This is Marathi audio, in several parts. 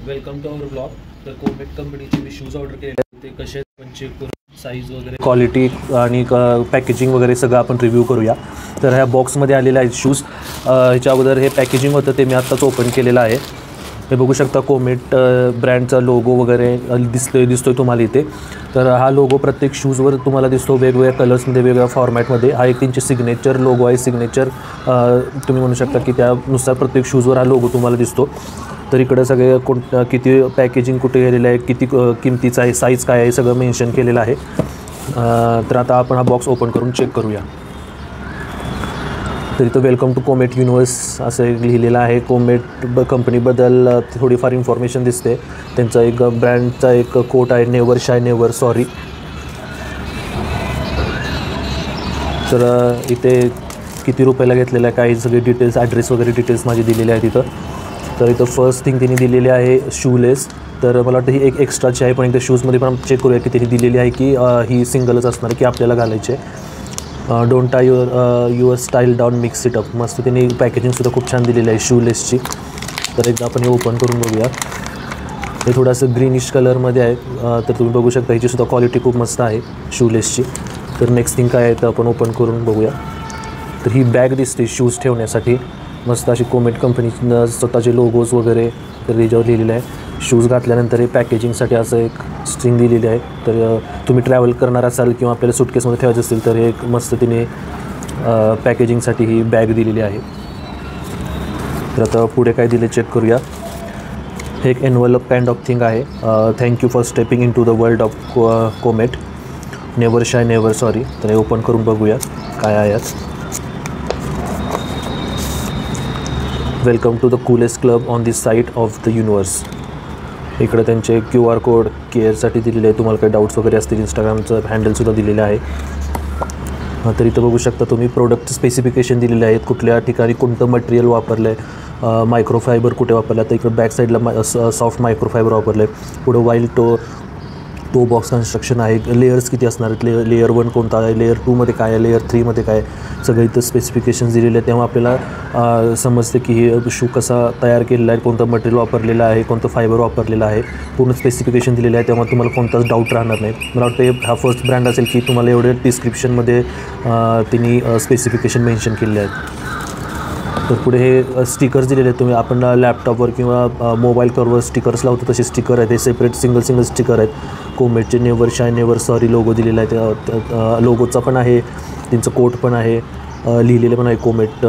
Welcome to our blog. तर कोमेट कंपनीचे मी शूज ऑर्डर केले ते कसे पण चेक करून साईज वगैरे क्वालिटी आणि पॅकेजिंग वगैरे सगळं आपण रिव्ह्यू करूया. तर ह्या बॉक्समध्ये आलेले आहेत शूज. ह्याच्या अगोदर हे पॅकेजिंग होतं ते मी आत्ताच ओपन केलेलं आहे. हे बघू शकता कोमेट ब्रँडचा लोगो वगैरे दिसतोय तुम्हाला इथे. तर हा लोगो प्रत्येक शूजवर तुम्हाला दिसतो वेगवेगळ्या कलर्समध्ये वेगवेगळ्या फॉर्मॅटमध्ये. हा एक त्यांची सिग्नेचर लोगो आहे. सिग्नेचर तुम्ही म्हणू शकता की त्यानुसार प्रत्येक शूजवर हा लोगो तुम्हाला दिसतो. तर इकडं सगळे किती पॅकेजिंग कुठे गेलेलं आहे, किती किमतीचं आहे, साईज काय आहे, सगळं मेन्शन केलेलं आहे. तर आता आपण हा बॉक्स ओपन करून चेक करूया. तर इथं वेलकम टू कोमेट युनिवर्स असं लिहिलेलं आहे. कोमेट कंपनीबद्दल थोडीफार इन्फॉर्मेशन दिसते. त्यांचा एक ब्रँडचा एक कोट आहे, नेवर शाय नेवर सॉरी. तर इथे किती रुपयाला घेतलेलं आहे, काही सगळे डिटेल्स, ॲड्रेस वगैरे डिटेल्स माझे दिलेले आहेत इथं. तर इथं फर्स्ट थिंग त्यांनी दिलेली आहे शूलेस. तर मला वाटतं ही एक एक्स्ट्राची आहे, पण एकदा शूजमध्ये पण चेक करूया की त्यांनी दिलेली आहे की ही सिंगलच असणार की आपल्याला घालायची आहे. Don't tie your style down, mix it up. मस्त त्यांनी पॅकेजिंगसुद्धा खूप छान दिलेली आहे शूलेसची. तर एकदा आपण हे ओपन करून बघूया. हे थोडंसं ग्रीनिश कलरमध्ये आहे. तर तुम्ही बघू शकता ह्याचीसुद्धा क्वालिटी खूप मस्त आहे शूलेसची. तर नेक्स्ट थिंग काय आहे तर आपण ओपन करून बघूया. तर ही बॅग दिसते शूज ठेवण्यासाठी. मस्त अशी कोमेट कंपनीनं स्वतःचे लोगोज वगैरे तर याच्यावर लिहिलेलं आहे. शूज घातल्यानंतर हे पॅकेजिंगसाठी असं एक स्ट्रिंग दिलेली आहे. तर तुम्ही ट्रॅव्हल करणार असाल किंवा आपल्याला सुटकेसमध्ये ठेवायचं असेल तर हे एक मस्त तिने पॅकेजिंगसाठी ही बॅग दिलेली आहे. तर आता पुढे काय दिले चेक करूया. हे एक एनव्हलप काइंड ऑफ थिंग आहे. Thank you for stepping into the world of Comet, never shy never sorry. तर हे ओपन करून बघूया काय आहे यात. Welcome to the coolest club on this site of the universe. इकडे त्यांचे QR कोड केअरसाठी दिलेले आहे. तुम्हाला काही डाऊट्स वगैरे असतील इंस्टाग्रामचं हँडलसुद्धा दिलेलं आहे. तर इथं बघू शकता तुम्ही प्रोडक्ट स्पेसिफिकेशन दिलेले आहेत, कुठल्या ठिकाणी कोणतं मटेरियल वापरलं आहे, मायक्रोफायबर कुठे वापरलं आहे. तर इकडं बॅक साईडला सॉफ्ट मायक्रोफायबर वापरलं आहे. पुढं वाईल्ड टो बॉक्स कन्स्ट्रक्शन आहे. लेयर्स किती असणार आहेत, लेयर 1 कोणता आहे, लेयर 2मध्ये काय आहे, लेयर 3मध्ये काय आहे, सगळं इथं स्पेसिफिकेशन्स दिलेले आहे. तेव्हा आपल्याला समजते की हे शू कसा तयार केलेला आहे, कोणतं मटेरियल वापरलेलं आहे, कोणतं फायबर वापरलेलं आहे, पूर्ण स्पेसिफिकेशन दिलेलं आहे. तेव्हा तुम्हाला कोणताच डाऊट राहणार नाही. मला वाटतं हा फर्स्ट ब्रँड असेल की तुम्हाला एवढे डिस्क्रिप्शनमध्ये त्यांनी स्पेसिफिकेशन मेन्शन केलेले आहेत. तर पुढे हे स्टिकर्स दिलेले आहेत. तुम्ही आपण लॅपटॉपवर किंवा मोबाईल कवरवर स्टिकर्स लावतो तसे स्टिकर आहेत. हे सेपरेट सिंगल स्टिकर आहेत. कोमेटचे never shy never sorry logo दिलेला आहे. लोगोचा पण आहे, त्यांचं कोट पण आहे, लिहिलेलं पण आहे कोमेट.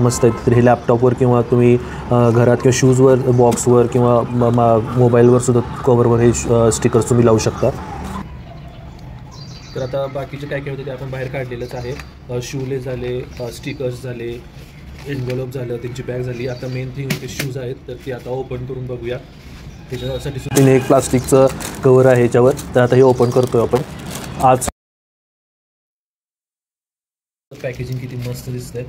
मस्त आहे. तर हे लॅपटॉपवर किंवा तुम्ही घरात किंवा शूजवर, बॉक्सवर किंवा मोबाईलवर सुद्धा कवरवर हे स्टिकर्स तुम्ही लावू शकता. तर आता बाकीचे काय काय होते ते आपण बाहेर काढलेलंच आहे. शूलेस झाले, स्टिकर्स झाले, एन्व्हलप झालं, त्यांची बॅग झाली. आता मेन थिंग ते शूज आहेत तर ते आता ओपन करून बघूया. त्याच्यासाठी सुद्धा एक प्लास्टिकचं कवर आहे ह्याच्यावर. तर आता हे ओपन करतोय आपण. आज पॅकेजिंग किती मस्त दिसतंय.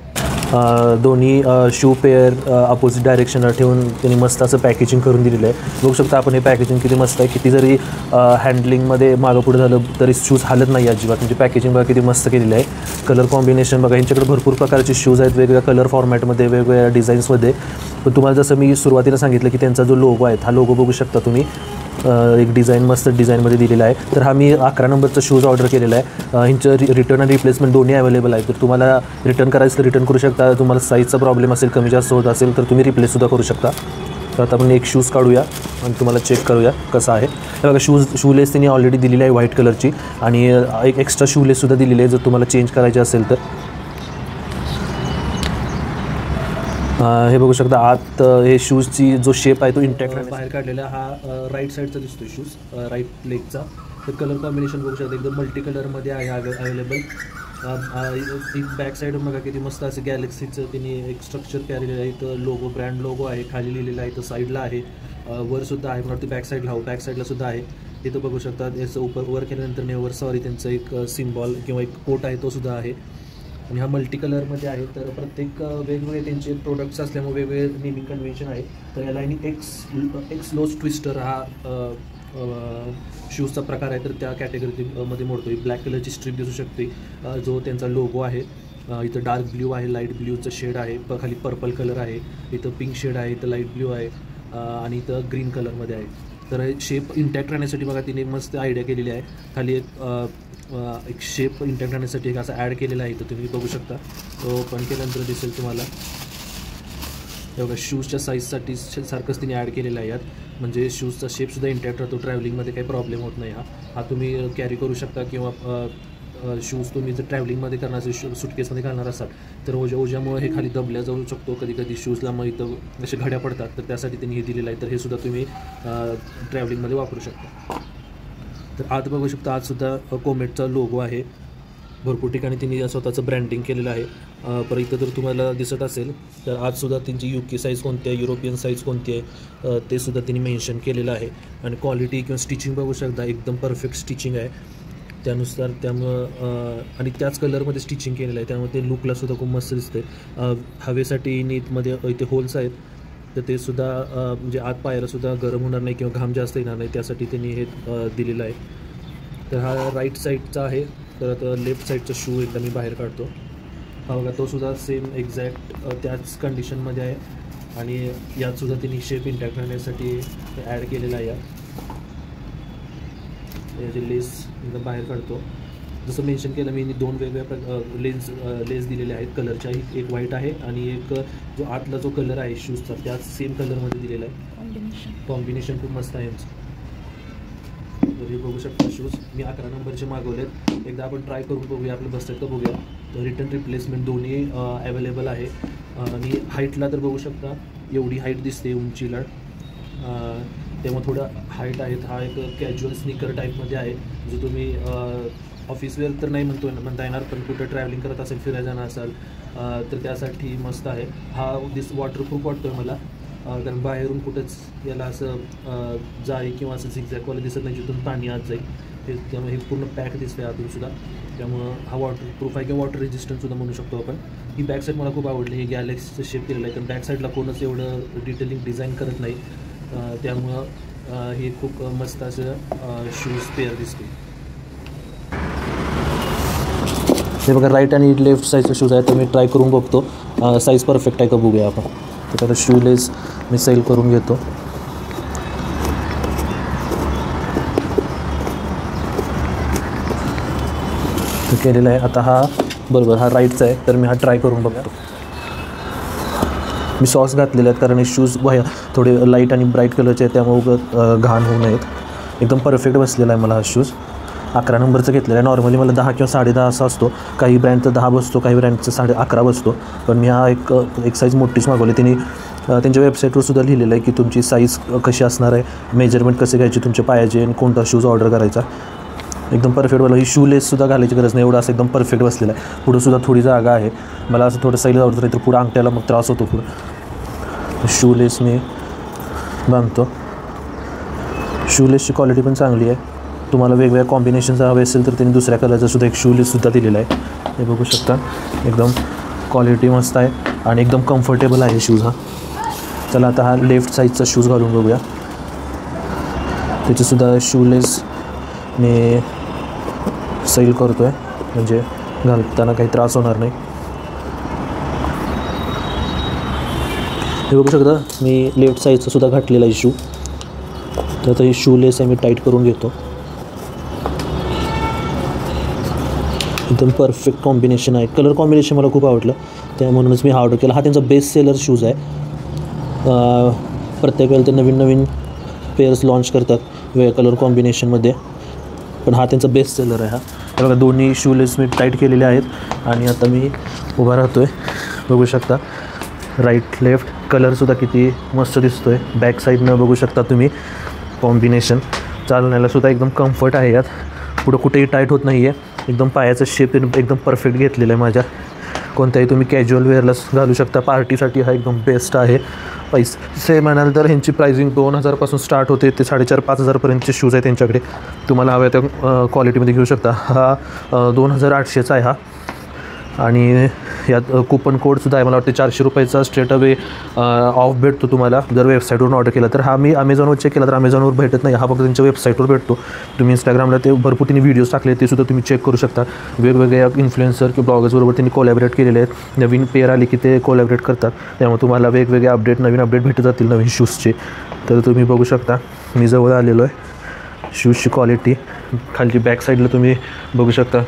दोन्ही शू पेअर अपोजिट डायरेक्शनला ठेवून त्यांनी मस्त असं पॅकेजिंग करून दिलेलं आहे. बघू शकता आपण हे पॅकेजिंग किती मस्त आहे. किती जरी हँडलिंगमध्ये मागं पुढे झालं तरी शूज हालत नाही अजिबात. म्हणजे पॅकेजिंग बघा किती मस्त केलेलं आहे. कलर कॉम्बिनेशन बघा, यांच्याकडे भरपूर प्रकारचे शूज आहेत वेगवेगळ्या कलर फॉर्मॅटमध्ये, वेगवेगळ्या डिझाईन्समध्ये. पण तुम्हाला जसं मी सुरुवातीला सांगितलं की त्यांचा जो लोगो आहे हा लोगो बघू शकता तुम्ही. एक डिझाईन मस्त डिझाईनमध्ये दिलेला आहे. तर हा मी 11 नंबरचा शूज ऑर्डर केलेला आहे. ह्यांचं रिटर्न आणि रिप्लेसमेंट दोन्ही अवेलेबल आहे. तर तुम्हाला रिटर्न करायचं तर रिटर्न करू शकता. तुम्हाला साईजचा प्रॉब्लेम असेल, कमी जास्त होत असेल तर तुम्ही रिप्लेससुद्धा करू शकता. तर आता आपण एक शूज काढूया आणि तुम्हाला चेक करूया कसा आहे. हे बघा शूलेस त्यांनी ऑलरेडी दिलेली आहे व्हाईट कलरची आणि एक एक्स्ट्रा शूलेससुद्धा दिलेली आहे जर तुम्हाला चेंज करायचे असेल तर. हे बघू शकता आत हे शूजची जो शेप आहे तो इंटॅक्ट बाहेर काढलेला. हा राईट साईडचा दिसतो शूज, राईट लेगचा. तर कलर कॉम्बिनेशन बघू शकता एकदम मल्टी कलरमध्ये आहे अवेलेबल. एक बॅक साईड बघा किती मस्त असं गॅलेक्सीचं त्यांनी एक स्ट्रक्चर केलेलं आहे. इथं लोगो, ब्रँड लोगो आहे, खाली लिहिलेला आहे, इथं साईडला आहे, वरसुद्धा आहे. मला वाटतं बॅक साईडला बॅक साईडला सुद्धा आहे. इथं बघू शकता याचं वर केल्यानंतर नेवर सॉरी त्यांचं एक सिम्बॉल किंवा एक कोट आहे तो सुद्धा आहे. आणि हा मल्टी कलरमध्ये आहे. तर प्रत्येक वेगवेगळे त्यांचे प्रोडक्ट्स असल्यामुळे वेगवेगळे नेमिंग कन्व्हेन्शन आहे. तर याला आणि एक्स लोज ट्विस्टर हा शूजचा प्रकार आहे. तर त्या कॅटेगरीमध्ये मोडतो. ब्लॅक कलरची स्ट्रीप दिसू शकते जो त्यांचा लोगो आहे. इथं डार्क ब्ल्यू आहे, लाईट ब्ल्यूचं शेड आहे, खाली पर्पल कलर आहे, इथं पिंक शेड आहे, इथं लाईट ब्ल्यू आहे. आणि इथं ग्रीन कलरमध्ये आहे. तर शेप इंटॅक्ट राहण्यासाठी बघा तिने मस्त आयडिया केलेली आहे. खाली एक शेप इंटॅक्ट राहण्यासाठी एक असा ॲड केलेला आहे, तर तुम्ही बघू शकता. तो ओपन केल्यानंतर दिसेल तुम्हाला. बघा शूजच्या साईजसाठी सारखंच तिने ॲड केलेलं आहे यात, म्हणजे शूजचा शेपसुद्धा इंटॅक्ट राहतो. ट्रॅव्हलिंगमध्ये काही प्रॉब्लेम होत नाही. हा तुम्ही कॅरी करू शकता, किंवा शूज तुम्ही जर ट्रॅव्हलिंगमध्ये करणार असेल, सुटकेसमध्ये घालणार असाल तर ओझ्यामुळे हे खाली दबल्या जाऊ शकतो. कधी कधी शूजला मग इथं असे घड्या पडतात, तर त्यासाठी त्यांनी हे दिलेलं आहे. तर हे सुद्धा तुम्ही ट्रॅव्हलिंगमध्ये वापरू शकता. तर आत बघू शकता, आतसुद्धा कोमेटचा लोगो आहे. भरपूर ठिकाणी तिने स्वतःचं ब्रँडिंग केलेलं आहे. पर इथं जर तुम्हाला दिसत असेल तर आजसुद्धा त्यांची UK साईज कोणती आहे, युरोपियन साईज कोणती आहे, ते सुद्धा तिने मेन्शन केलेलं आहे. आणि क्वालिटी किंवा स्टिचिंग बघू शकता, एकदम परफेक्ट स्टिचिंग आहे त्यानुसार. त्यामुळं आणि त्याच कलरमध्ये स्टिचिंग केलेलं आहे, त्यामुळे ते लुकलासुद्धा खूप मस्त दिसते. हवेसाठी नीटमध्ये इथे होल्स आहेत, तर ते सुद्धा म्हणजे आत पायालासुद्धा गरम होणार नाही किंवा घाम जास्त येणार नाही, त्यासाठी त्यांनी हे दिलेलं आहे. तर हा राईट साईडचा आहे. तर आता लेफ्ट साईडचा शू एकदा मी बाहेर काढतो. हा बघा, तो सुद्धा सेम एक्झॅक्ट त्याच कंडिशनमध्ये आहे. आणि यातसुद्धा त्यांनी शेप इंटॅक्ट राहण्यासाठी ॲड केलेला आहे. याचे लेस एकदम बाहेर काढतो. जसं मेन्शन केलं मी, 2 वेगवेगळ्या लेस दिलेले आहेत कलरच्या. एक व्हाईट आहे आणि एक जो आतला जो कलर आहे शूजचा त्याच सेम कलरमध्ये दिलेला आहे. कॉम्बिनेशन खूप मस्त आहे यांचं. तर हे बघू शकता शूज मी 11 नंबरचे मागवलेत. एकदा आपण ट्राय करून बघूया, आपलं बसतात का बघूया. तर रिटर्न रिप्लेसमेंट दोन्ही अवेलेबल आहे. आणि हाईटला तर बघू शकता एवढी हाईट दिसते उंचीला, तेव्हा थोडं हाईट आहेत. हा एक कॅज्युअल स्निकर टाईपमध्ये आहे, जो तुम्ही ऑफिसवेअर तर नाही म्हणता येणार, पण कुठं ट्रॅव्हलिंग करत असेल, फिरायला जाणार असाल तर त्यासाठी मस्त आहे. हा वॉटरप्रूफ वाटतो आहे मला, कारण बाहेरून कुठंच याला असं जाळी किंवा असं झिगझॅगवालं दिसत नाही जिथून पाणी आत जाईल. त्यामुळे हे पूर्ण पॅक दिसतं आहे आतूनसुद्धा. त्यामुळं हा वॉटरप्रूफ आहे किंवा वॉटर रेजिस्टंटसुद्धा म्हणू शकतो आपण. ही बॅक साईड मला खूप आवडली. हे गॅलेक्सीचं शेप केलेलं आहे, कारण बॅक साईडला कोणच एवढं डिटेलिंग डिझाईन करत नाही, त्यामुळं हे खूप मस्त असं शूज पेअर दिसते. हे बघा राईट आणि लेफ्ट साईजचे शूज आहे, तर मी ट्राय करून बघतो साईज परफेक्ट आहे का बघूया आपण. तर आता शूलेस मी सेल करून घेतो. केलेला आहे. आता हा बरोबर हा राईटचा आहे, तर मी हा ट्राय करून बघतो. मी सॉक्स घातलेले आहेत, कारण हे शूज थोडे लाईट आणि ब्राईट कलरचे आहेत, त्यामुळे घाण होऊ नयेत. एकदम परफेक्ट बसलेला आहे मला हा शूज. 11 नंबरचं घेतलेलं आहे. नॉर्मली मला 10 किंवा 10.5 असा असतो. काही ब्रँडचं 10 बसतो, काही ब्रँडचं 11.5 बसतो. पण मी हा एक साईज मोठीच मागवली. त्यांनी त्यांच्या वेबसाईटवर सुद्धा लिहिलेलं आहे की तुमची साईज कशी असणार आहे, मेजरमेंट कसे घ्यायचे तुमच्या पायाचे आणि कोणता शूज ऑर्डर करायचा. एकदम परफेक्ट मला. ही शूलेससुद्धा घालायची गरज नाही, एवढं असं एकदम परफेक्ट बसलेलं आहे. पुढंसुद्धा थोडी जागा आहे. मला असं थोडं साईज आवडतं नाही तर पुढं अंगठ्याला मग त्रास होतो पुढं. शूलेस मी बांधतो. शूलेसची क्वालिटी पण चांगली आहे. तुम्हाला वेगवेगळ्या कॉम्बिनेशनचा हवे असेल तर त्यांनी दुसऱ्या कलरचा सुद्धा एक शूलेससुद्धा दिलेला आहे. हे बघू शकता, एकदम क्वालिटी मस्त आहे आणि एकदम कम्फर्टेबल आहे शूज हा. चला आता हा लेफ्ट साईजचा शूज घालून बघूया. त्याचेसुद्धा शूलेस मी सेल करतो आहे, म्हणजे घालताना काही त्रास होणार नाही. हे बघू शकता मी लेफ्ट साईजचा सुद्धा घातलेला आहे शू. तर आता हे शूलेस आहे मी टाईट करून घेतो. एकदम परफेक्ट कॉम्बिनेशन आहे. कलर कॉम्बिनेशन मला खूप आवडलं, म्हणूनच मी हा ऑर्डर केला. हा त्यांचा बेस्ट सेलर शूज आहे. प्रत्येक वेळेला ते नवीन नवीन पेअर्स लॉन्च करतात वेगळ्या कलर कॉम्बिनेशनमध्ये, पण हा त्यांचा बेस्ट सेलर आहे. हा बघा दोन्ही शूलेस मी टाईट केलेले आहेत आणि आता मी उभा राहतो आहे. बघू शकता राईट लेफ्ट कलरसुद्धा किती मस्त दिसतो आहे. बॅक साईडनं बघू शकता तुम्ही कॉम्बिनेशन. चालण्यालासुद्धा एकदम कम्फर्ट आहे यात. पुढं कुठेही टाईट होत नाही आहे. एकदम पायाचा शेप एकदम परफेक्ट घेतलेला आहे माझ्या. कोणत्याही तुम्ही कॅज्युअल वेअरला घालू शकता. पार्टीसाठी हा एकदम बेस्ट आहे. पैसे म्हणाल तर ह्यांची प्राइसिंग 2000पासून स्टार्ट होते ते 4,500-5 हजारपर्यंतचे शूज आहे त्यांच्याकडे. तुम्हाला हव्या त्या क्वालिटीमध्ये घेऊ शकता. हा 2800चा आहे हा. आणि यात कूपन कोडसुद्धा आहे. मला वाटते 400 रुपयाचा स्ट्रेट अवे ऑफ भेटतो तुम्हाला जर वेबसाईटवरून ऑर्डर केला तर. हा मी अमेझॉनवर चेक केला तर अमेझॉनवर भेटत नाही, हा फक्त त्यांच्या वेबसाईटवर भेटतो. तुम्ही इंस्टाग्रामला ते भरपूर त्यांनी व्हिडिओज टाकले ते सुद्धा तुम्ही चेक करू शकता. वेगवेगळ्या इन्फ्लुएन्सर किंवा ब्लॉगर्सबरोबर त्यांनी कोलॅबरेट केलेले आहेत. नवीन पेअर आले की ते कोलॅबरेट करतात, त्यामुळे तुम्हाला वेगवेगळे अपडेट नवीन अपडेट भेटत जातील नवीन शूजचे. तर तुम्ही बघू शकता मी जवळ आलेलो आहे. शूजची क्वालिटी खालची बॅक साईडला तुम्ही बघू शकता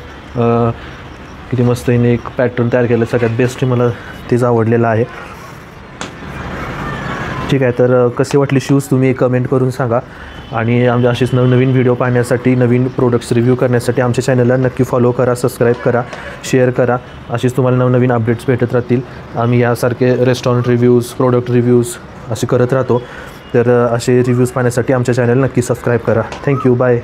किती मस्त हिने एक पॅटर्न तयार केलं. सगळ्यात बेस्ट मला तेच आवडलेलं आहे. ठीक आहे, तर कसे वाटले शूज तुम्ही कमेंट करून सांगा. आणि आमच्या असेच नवनवीन व्हिडिओ पाहण्यासाठी, नवीन प्रोडक्ट्स रिव्ह्यू करण्यासाठी आमच्या चॅनलला नक्की फॉलो करा, सबस्क्राईब करा, शेअर करा. असेच तुम्हाला नवनवीन अपडेट्स भेटत राहतील. आम्ही यासारखे रेस्टॉरंट रिव्ह्यूज, प्रोडक्ट रिव्ह्यूज असे करत राहतो. तर असे रिव्ह्यूज पाहण्यासाठी आमच्या चॅनल नक्की सबस्क्राईब करा. Thank you, bye.